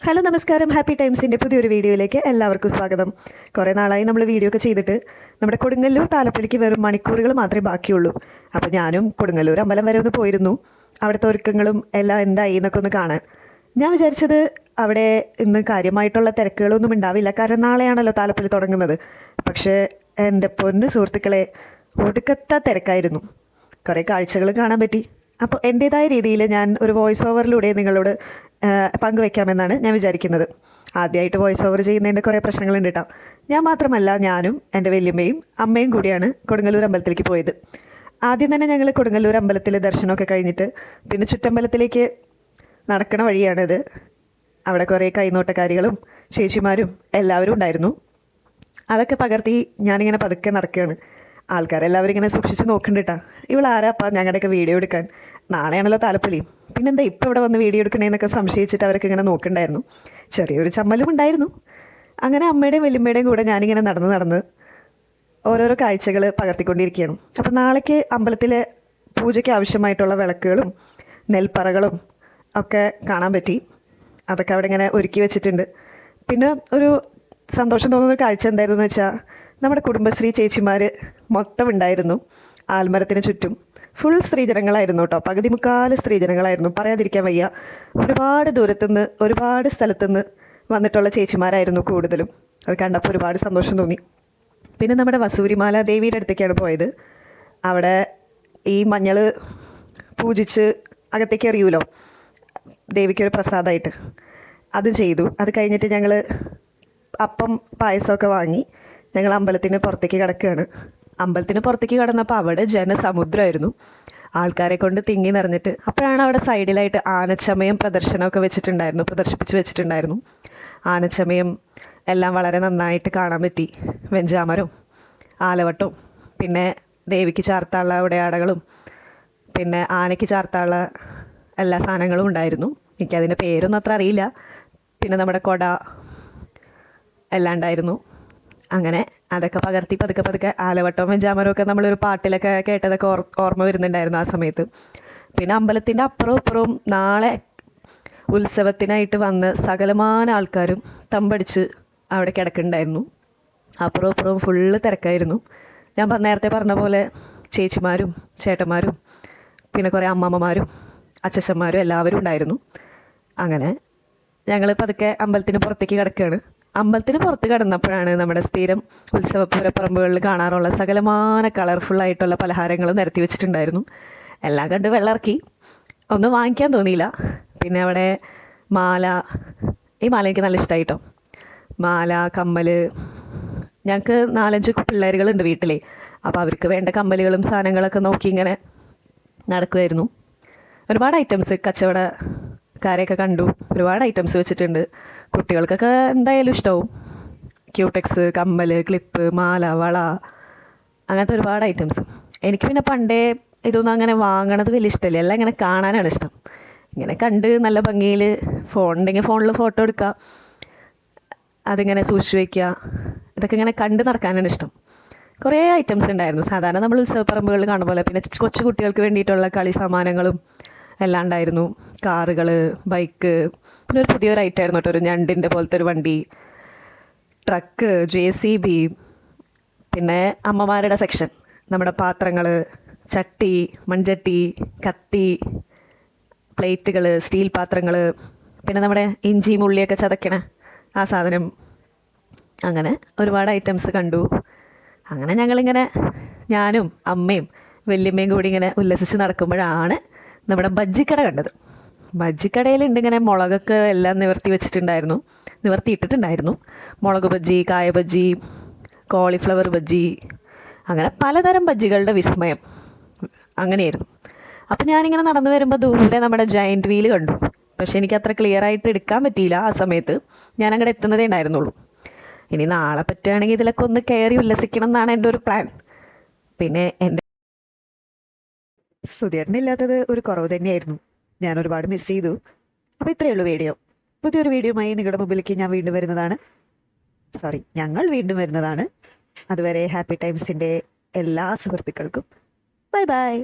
Hello നമസ്കാരം, happy ടൈംസിൻ്റെ പുതിയൊരു വീഡിയോയിലേക്ക് എല്ലാവർക്കും സ്വാഗതം. കുറേ നാളായി നമ്മൾ വീഡിയോ ഒക്കെ ചെയ്തിട്ട് നമ്മുടെ കൊടുങ്ങല്ലൂർ താലപ്പൊലിക്ക് വെറും മണിക്കൂറുകൾ മാത്രമേ ബാക്കിയുള്ളൂ. അപ്പോൾ ഞാനും കൊടുങ്ങല്ലൂർ അമ്പലം വരെ ഒന്ന് പോയിരുന്നു. അവിടുത്തെ ഒരുക്കങ്ങളും എല്ലാം എന്തായി എന്നൊക്കെ ഒന്ന് കാണാൻ. ഞാൻ വിചാരിച്ചത് അവിടെ ഇന്ന് കാര്യമായിട്ടുള്ള തിരക്കുകളൊന്നും ഉണ്ടാവില്ല, കാരണം നാളെയാണല്ലോ താലപ്പൊലി തുടങ്ങുന്നത്. പക്ഷേ എൻ്റെ പൊന്നു സുഹൃത്തുക്കളെ, ഒടുക്കത്ത തിരക്കായിരുന്നു. കുറേ കാഴ്ചകൾ കാണാൻ പറ്റി. അപ്പോൾ എൻ്റേതായ രീതിയിൽ ഞാൻ ഒരു വോയിസ് ഓവറിലൂടെ നിങ്ങളോട് പങ്കുവയ്ക്കാമെന്നാണ് ഞാൻ വിചാരിക്കുന്നത്. ആദ്യമായിട്ട് വോയിസ് ഓവർ ചെയ്യുന്നതിൻ്റെ കുറേ പ്രശ്നങ്ങളുണ്ട് കേട്ടോ. ഞാൻ മാത്രമല്ല, ഞാനും എൻ്റെ വല്യമ്മയും അമ്മയും കൂടിയാണ് കൊടുങ്ങല്ലൂർ അമ്പലത്തിലേക്ക് പോയത്. ആദ്യം തന്നെ ഞങ്ങൾ കൊടുങ്ങല്ലൂർ അമ്പലത്തിൽ ദർശനമൊക്കെ കഴിഞ്ഞിട്ട് പിന്നെ ചുറ്റമ്പലത്തിലേക്ക് നടക്കണ വഴിയാണിത്. അവിടെ കുറേ കൈനോട്ടക്കാരികളും ചേച്ചിമാരും എല്ലാവരും ഉണ്ടായിരുന്നു. അതൊക്കെ പകർത്തി ഞാനിങ്ങനെ പതുക്കെ നടക്കുകയാണ്. ആൾക്കാരെല്ലാവരും ഇങ്ങനെ സൂക്ഷിച്ച് നോക്കണ്ടിട്ടാ, ഇവളാരാപ്പാ ഞങ്ങളുടെയൊക്കെ വീഡിയോ എടുക്കാൻ, നാളെയാണല്ലോ താലപ്പൊലി, പിന്നെന്താ ഇപ്പോൾ ഇവിടെ വന്ന് വീഡിയോ എടുക്കണേന്നൊക്കെ സംശയിച്ചിട്ട് അവരൊക്കെ ഇങ്ങനെ നോക്കണ്ടായിരുന്നു. ചെറിയൊരു ചമ്മലും ഉണ്ടായിരുന്നു. അങ്ങനെ അമ്മയുടെയും വല്യമ്മയുടെയും കൂടെ ഞാനിങ്ങനെ നടന്ന് ഓരോരോ കാഴ്ചകൾ പകർത്തിക്കൊണ്ടിരിക്കുകയാണ്. അപ്പോൾ നാളേക്ക് അമ്പലത്തിലെ പൂജയ്ക്ക് ആവശ്യമായിട്ടുള്ള വിളക്കുകളും നെൽപ്പറകളും ഒക്കെ കാണാൻ പറ്റി. അതൊക്കെ അവിടെ ഇങ്ങനെ ഒരുക്കി വെച്ചിട്ടുണ്ട്. പിന്നെ ഒരു സന്തോഷം തോന്നുന്നൊരു കാഴ്ച എന്തായിരുന്നു എന്ന് വെച്ചാൽ, നമ്മുടെ കുടുംബശ്രീ ചേച്ചിമാർ മൊത്തം ഉണ്ടായിരുന്നു. ആൽമരത്തിന് ചുറ്റും ഫുൾ സ്ത്രീജനങ്ങളായിരുന്നു കേട്ടോ. പകുതി മുക്കാല് സ്ത്രീജനങ്ങളായിരുന്നു, പറയാതിരിക്കാൻ വയ്യ. ഒരുപാട് ദൂരത്തുനിന്ന് ഒരുപാട് സ്ഥലത്തുനിന്ന് വന്നിട്ടുള്ള ചേച്ചിമാരായിരുന്നു കൂടുതലും. അത് കണ്ടപ്പോൾ ഒരുപാട് സന്തോഷം തോന്നി. പിന്നെ നമ്മുടെ വസൂരിമാല ദേവിയുടെ അടുത്തേക്കാണ് പോയത്. അവിടെ ഈ മഞ്ഞൾ പൂജിച്ച് അകത്തേക്ക് എറിയൂലോ ദേവിക്കൊരു പ്രസാദമായിട്ട്, അത് ചെയ്തു. അത് കഴിഞ്ഞിട്ട് ഞങ്ങൾ അപ്പം പായസമൊക്കെ വാങ്ങി ഞങ്ങൾ അമ്പലത്തിന് പുറത്തേക്ക് കിടക്കുകയാണ്. അമ്പലത്തിന് പുറത്തേക്ക് കിടന്നപ്പോൾ അവിടെ ജനസമുദ്രമായിരുന്നു, ആൾക്കാരെ കൊണ്ട് തിങ്ങി നിറഞ്ഞിട്ട്. അപ്പോഴാണ് അവിടെ സൈഡിലായിട്ട് ആനച്ചമയം പ്രദർശനമൊക്കെ പ്രദർശിപ്പിച്ച് വെച്ചിട്ടുണ്ടായിരുന്നു. ആനച്ചമയം എല്ലാം വളരെ നന്നായിട്ട് കാണാൻ പറ്റി. വെഞ്ചാമരവും ആലവട്ടവും പിന്നെ ദേവിക്ക് ചാർത്താനുള്ള ഉടയാടകളും പിന്നെ ആനയ്ക്ക് ചാർത്താനുള്ള എല്ലാ സാധനങ്ങളും ഉണ്ടായിരുന്നു. എനിക്കതിൻ്റെ പേരൊന്നും അത്ര അറിയില്ല. പിന്നെ നമ്മുടെ കൊട എല്ലാം ഉണ്ടായിരുന്നു. അങ്ങനെ അതൊക്കെ പകർത്തി പതുക്കെ ആലവട്ടവും വെഞ്ചാമരവും ഒക്കെ നമ്മളൊരു പാട്ടിലൊക്കെ കേട്ടതൊക്കെ ഓർമ്മ വരുന്നുണ്ടായിരുന്നു ആ സമയത്ത്. പിന്നെ അമ്പലത്തിൻ്റെ അപ്പുറവും ഇപ്പുറവും നാളെ ഉത്സവത്തിനായിട്ട് വന്ന് സകലമാന ആൾക്കാരും തമ്പടിച്ച് അവിടെ കിടക്കുന്നുണ്ടായിരുന്നു. അപ്പുറവും ഇപ്പുറവും ഫുള്ള് തിരക്കായിരുന്നു. ഞാൻ നേരത്തെ പറഞ്ഞ പോലെ ചേച്ചിമാരും ചേട്ടന്മാരും പിന്നെ കുറേ അമ്മമ്മമാരും അച്ഛച്ചന്മാരും എല്ലാവരും ഉണ്ടായിരുന്നു. അങ്ങനെ ഞങ്ങൾ പതുക്കെ അമ്പലത്തിന് പുറത്തേക്ക് കിടക്കുകയാണ്. അമ്പലത്തിന് പുറത്ത് കിടന്നപ്പോഴാണ് നമ്മുടെ സ്ഥിരം ഉത്സവപ്പുരപ്പറമ്പുകളിൽ കാണാറുള്ള സകലമാന കളർഫുള്ളായിട്ടുള്ള പലഹാരങ്ങൾ നിരത്തി വെച്ചിട്ടുണ്ടായിരുന്നു. എല്ലാം കണ്ട് വെള്ളമിറക്കി. ഒന്നും വാങ്ങിക്കാൻ തോന്നിയില്ല. പിന്നെ അവിടെ മാല, ഈ മാല എനിക്ക് നല്ല ഇഷ്ടമായിട്ടോ. മാല, കമ്മൽ, ഞങ്ങൾക്ക് 4-5 പിള്ളേരുകളുണ്ട് വീട്ടിലേ. അപ്പോൾ അവർക്ക് വേണ്ട കമ്മലുകളും സാധനങ്ങളൊക്കെ നോക്കി ഇങ്ങനെ നടക്കുമായിരുന്നു. ഒരുപാട് ഐറ്റംസ് കച്ചവടക്കാരെയൊക്കെ കണ്ടു. ഒരുപാട് ഐറ്റംസ് വെച്ചിട്ടുണ്ട്. കുട്ടികൾക്കൊക്കെ എന്തായാലും ഇഷ്ടമാവും. ക്യൂടെക്സ്, കമ്മൽ, ക്ലിപ്പ്, മാല, വള, അങ്ങനത്തെ ഒരുപാട് ഐറ്റംസ്. എനിക്ക് പിന്നെ പണ്ടേ ഇതൊന്നും അങ്ങനെ വാങ്ങണത് വലിയ ഇഷ്ടമില്ല. എല്ലാം ഇങ്ങനെ കാണാനാണ് ഇഷ്ടം. ഇങ്ങനെ കണ്ട് നല്ല ഭംഗിയിൽ ഉണ്ടെങ്കിൽ ഫോണിൽ ഫോട്ടോ എടുക്കുക, അതിങ്ങനെ സൂക്ഷിച്ച് വയ്ക്കുക, ഇതൊക്കെ ഇങ്ങനെ കണ്ട് നടക്കാനാണ് ഇഷ്ടം. കുറേ ഐറ്റംസ് ഉണ്ടായിരുന്നു. സാധാരണ നമ്മൾ ഉത്സവപ്പറമ്പുകളിൽ കാണുന്ന പോലെ. പിന്നെ കൊച്ചു കുട്ടികൾക്ക് വേണ്ടിയിട്ടുള്ള കളി സാമാനങ്ങളും എല്ലാം ഉണ്ടായിരുന്നു. കാറുകൾ, ബൈക്ക്, പിന്നെ ഒരു പുതിയൊരു ഐറ്റം ആയിരുന്നു കേട്ടോ, ഒരു ഞണ്ടിൻ്റെ പോലത്തെ ഒരു വണ്ടി, ട്രക്ക്, JCB. പിന്നെ അമ്മമാരുടെ സെക്ഷൻ, നമ്മുടെ പാത്രങ്ങൾ, ചട്ടി, മൺചട്ടി, കത്തി, പ്ലേറ്റുകൾ, സ്റ്റീൽ പാത്രങ്ങൾ, പിന്നെ നമ്മുടെ ഇഞ്ചി മുള്ളിയൊക്കെ ചതക്കണ ആ സാധനം. അങ്ങനെ ഒരുപാട് ഐറ്റംസ് കണ്ടു. അങ്ങനെ ഞങ്ങളിങ്ങനെ ഞാനും അമ്മയും വല്യമ്മയും കൂടി ഇങ്ങനെ ഉല്ലസിച്ച് നടക്കുമ്പോഴാണ് നമ്മുടെ ബജ്ജിക്കട കണ്ടത്. ബജ്ജിക്കടയിലുണ്ട് ഇങ്ങനെ മുളകൊക്കെ എല്ലാം നിവർത്തിയിട്ടിട്ടുണ്ടായിരുന്നു. മുളക് ബജ്ജി, കായ ബജ്ജി, കോളിഫ്ലവർ ബജ്ജി, അങ്ങനെ പലതരം ബജ്ജികളുടെ വിസ്മയം അങ്ങനെയായിരുന്നു. അപ്പം ഞാനിങ്ങനെ നടന്നു വരുമ്പോൾ ദൂരെ നമ്മുടെ ജയൻറ്റ് വീൽ കണ്ടു. പക്ഷേ എനിക്ക് അത്ര ക്ലിയർ ആയിട്ട് എടുക്കാൻ പറ്റിയില്ല ആ സമയത്ത്. ഞാൻ അങ്ങോട്ട് എത്തുന്നതേ ഉണ്ടായിരുന്നുള്ളൂ. ഇനി നാളെ പറ്റുകയാണെങ്കിൽ ഇതിലൊക്കെ ഒന്ന് കയറി ഉല്ലസിക്കണം എന്നാണ് എൻ്റെ ഒരു പ്ലാൻ. പിന്നെ എൻ്റെ സുധീറിനില്ലാത്തത് ഒരു കുറവ് തന്നെയായിരുന്നു. ഞാൻ ഒരുപാട് മിസ് ചെയ്തു. അപ്പോൾ ഇത്രയേ ഉള്ളൂ വീഡിയോ. പുതിയൊരു വീഡിയോയുമായി നിങ്ങളുടെ മുമ്പിലേക്ക് ഞങ്ങൾ വീണ്ടും വരുന്നതാണ്. അതുവരെ ഹാപ്പി ടൈംസിൻ്റെ എല്ലാ സുഹൃത്തുക്കൾക്കും ബൈ ബൈ.